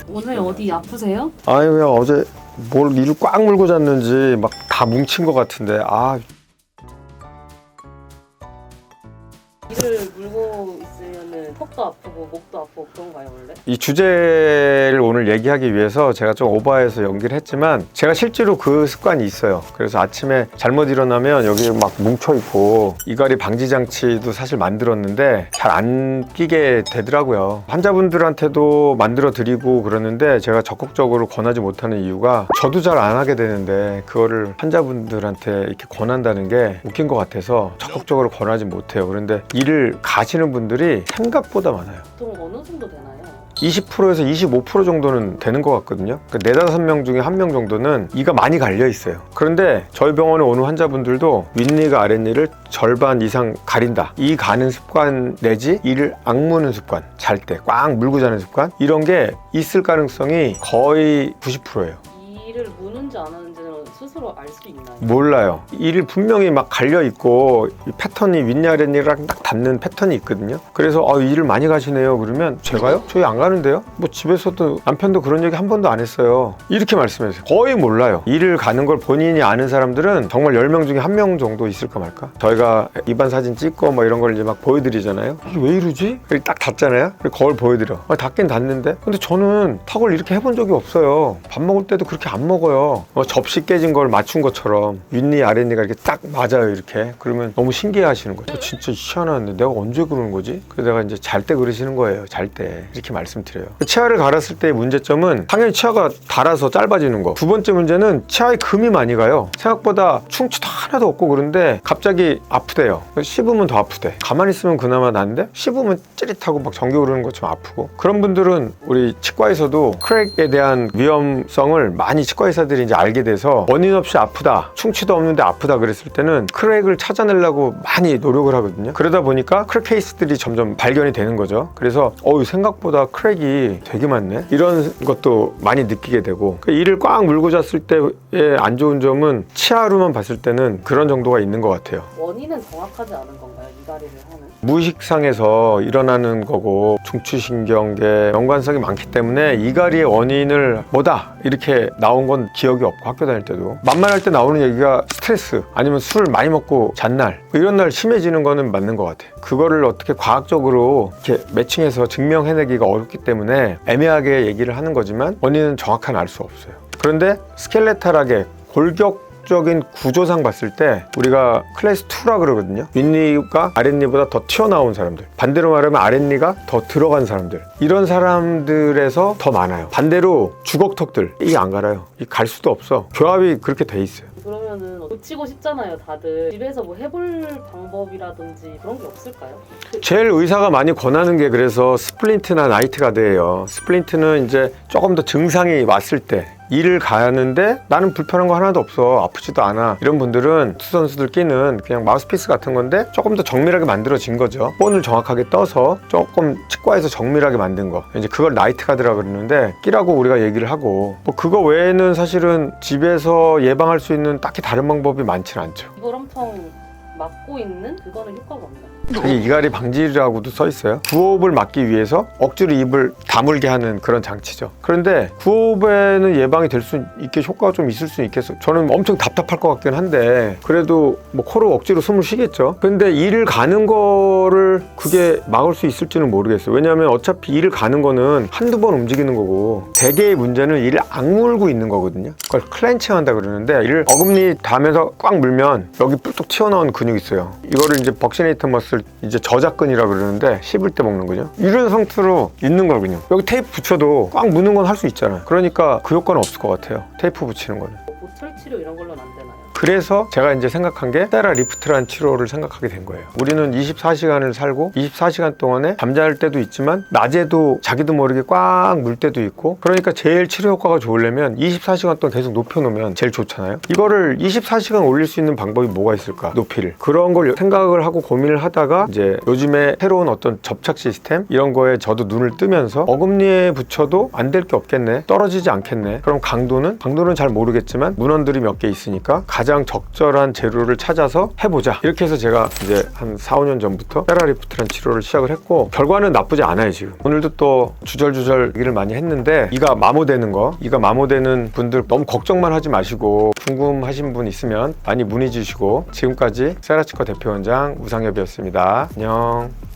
오늘 어디 아프세요? 아니 그냥 어제 뭘 이를 꽉 물고 잤는지 막 다 뭉친 것 같은데 이를 물고 있으면은 턱도 아프고 목도 아프고 그런가요 원래? 이 주제를 오늘 얘기하기 위해서 제가 좀 오버해서 연기를 했지만 제가 실제로 그 습관이 있어요. 그래서 아침에 잘못 일어나면 여기 막 뭉쳐있고 이갈이 방지 장치도 사실 만들었는데 잘 안 끼게 되더라고요. 환자분들한테도 만들어 드리고 그러는데 제가 적극적으로 권하지 못하는 이유가 저도 잘 안 하게 되는데 그거를 환자분들한테 이렇게 권한다는 게 웃긴 것 같아서 적극적으로 권하지 못해요. 그런데 일을 가시는 분들이 생각보다 많아요. 보통 어느 정도 되나요? 20%에서 25% 정도는 되는 것 같거든요. 그러니까 4-5명 중에 1명 정도는 이가 많이 갈려 있어요. 그런데 저희 병원에 오는 환자분들도 윗니가 아랫니를 절반 이상 가린다. 이 가는 습관 내지 이를 악무는 습관, 잘 때 꽉 물고 자는 습관, 이런 게 있을 가능성이 거의 90%예요. 이를 무는지 안 하는지는 스스로 알 수 있나요? 몰라요. 이를 분명히 막 갈려 있고 이 패턴이 윗니 아랫니랑 딱 닿는 패턴이 있거든요. 그래서 이를 많이 가시네요. 그러면 제가요? 저희 안 가는데요? 뭐 집에서도 남편도 그런 얘기 한 번도 안 했어요. 이렇게 말씀하세요. 거의 몰라요. 이를 가는 걸 본인이 아는 사람들은 정말 10명 중에 1명 정도 있을까 말까? 저희가 입안 사진 찍고 뭐 이런 걸 이제 막 보여드리잖아요. 이게 왜 이러지? 그리고 딱 닿잖아요. 그리고 거울 보여드려. 닿긴 닿는데 근데 저는 턱을 이렇게 해본 적이 없어요. 밥 먹을 때도 그렇게 안 먹어요. 접시 깨진 걸 맞춘 것처럼 윗니 아랫니가 이렇게 딱 맞아요. 이렇게. 그러면 너무 신기해 하시는 거죠. 진짜 희한한데 내가 언제 그러는 거지? 그래서 내가 이제 잘 때 그러시는 거예요. 잘 때. 이렇게 말씀드려요. 치아를 갈았을 때의 문제점은 당연히 치아가 닳아서 짧아지는 거. 두 번째 문제는 치아에 금이 많이 가요. 생각보다 충치도 하나도 없고 그런데 갑자기 아프대요. 씹으면 더 아프대. 가만히 있으면 그나마 나은데 씹으면 찌릿하고 막 전기 오르는 것처럼 아프고. 그런 분들은 우리 치과에서도 크랙에 대한 위험성을 많이 치과 의사들이 이제 알게 돼서 원인 없이 아프다, 충치도 없는데 아프다 그랬을 때는 크랙을 찾아내려고 많이 노력을 하거든요. 그러다 보니까 크랙 케이스들이 점점 발견이 되는 거죠. 그래서 생각보다 크랙이 되게 많네, 이런 것도 많이 느끼게 되고, 이를 꽉 물고 잤을 때의 안 좋은 점은 치아로만 봤을 때는 그런 정도가 있는 것 같아요. 원인은 정확하지 않은 건가요? 이갈이를 하는? 무의식상에서 일어나는 거고 중추신경계 연관성이 많기 때문에 이갈이의 원인을 뭐다 이렇게 나온 건 기억이 없고, 학교 다닐 때도 만만할 때 나오는 얘기가 스트레스 아니면 술 많이 먹고 잔 날 이런 날 심해지는 거는 맞는 것 같아요. 그거를 어떻게 과학적으로 이렇게 매칭해서 증명해내기가 어렵기 때문에 애매하게 얘기를 하는 거지만 원인은 정확하게 알 수 없어요. 그런데 스켈레탈하게 골격적인 구조상 봤을 때 우리가 클래스 2라 그러거든요. 윗니가 아랫니보다 더 튀어나온 사람들, 반대로 말하면 아랫니가 더 들어간 사람들, 이런 사람들에서 더 많아요. 반대로 주걱턱들 이게 안 갈아요. 이 갈 수도 없어. 교합이 그렇게 돼 있어요. 그러면은 고치고 싶잖아요 다들. 집에서 뭐 해볼 방법이라든지 그런 게 없을까요? 제일 의사가 많이 권하는 게 그래서 스플린트나 나이트 가드예요. 스플린트는 이제 조금 더 증상이 왔을 때 일을 가는데 나는 불편한 거 하나도 없어, 아프지도 않아, 이런 분들은 투선수들 끼는 그냥 마우스피스 같은 건데 조금 더 정밀하게 만들어진 거죠. 본을 정확하게 떠서 조금 치과에서 정밀하게 만든 거, 이제 그걸 나이트 가드라 그러는데 끼라고 우리가 얘기를 하고, 뭐 그거 외에는 사실은 집에서 예방할 수 있는 딱히 다른 방법이 많지는 않죠. 이걸 엄청 막고 있는 그거는 효과가 없나요? 이게 이갈이 방지라고도 써 있어요. 구호흡을 막기 위해서 억지로 입을 다물게 하는 그런 장치죠. 그런데 구호흡에는 예방이 될 수 있게 효과가 좀 있을 수 있겠어. 저는 엄청 답답할 것 같긴 한데 그래도 뭐 코로 억지로 숨을 쉬겠죠. 근데 이를 가는 거를 그게 막을 수 있을지는 모르겠어요. 왜냐하면 어차피 이를 가는 거는 한두 번 움직이는 거고, 대개의 문제는 이를 악물고 있는 거거든요. 그걸 클렌칭 한다 그러는데, 이를 어금니 닿으면서 꽉 물면 여기 뿔뚝 튀어나온 근육이 있어요. 이거를 이제 벅시네이터 머슬, 이제 저작근이라 그러는데 씹을 때 먹는 거죠. 이런 상태로 있는 거거든요. 여기 테이프 붙여도 꽉 무는 건 할 수 있잖아요. 그러니까 그 효과는 없을 것 같아요. 테이프 붙이는 거는. 보철 치료 이런 걸로는 안 되나요? 그래서 제가 이제 생각한 게 테라 리프트라는 치료를 생각하게 된 거예요. 우리는 24시간을 살고 24시간 동안에 잠잘 때도 있지만 낮에도 자기도 모르게 꽉 물 때도 있고, 그러니까 제일 치료 효과가 좋으려면 24시간 동안 계속 높여놓으면 제일 좋잖아요. 이거를 24시간 올릴 수 있는 방법이 뭐가 있을까? 높이를. 그런 걸 생각을 하고 고민을 하다가 이제 요즘에 새로운 어떤 접착 시스템 이런 거에 저도 눈을 뜨면서 어금니에 붙여도 안 될 게 없겠네, 떨어지지 않겠네. 그럼 강도는 잘 모르겠지만 문헌들이 몇 개 있으니까 가장 가장 적절한 재료를 찾아서 해보자. 이렇게 해서 제가 이제 한 4, 5년 전부터 페라리프트라는 치료를 시작을 했고 결과는 나쁘지 않아요 지금. 오늘도 또 주절주절 얘기를 많이 했는데 이가 마모되는 분들 너무 걱정만 하지 마시고 궁금하신 분 있으면 많이 문의 주시고 지금까지 세라치과 대표원장 우상엽이었습니다. 안녕.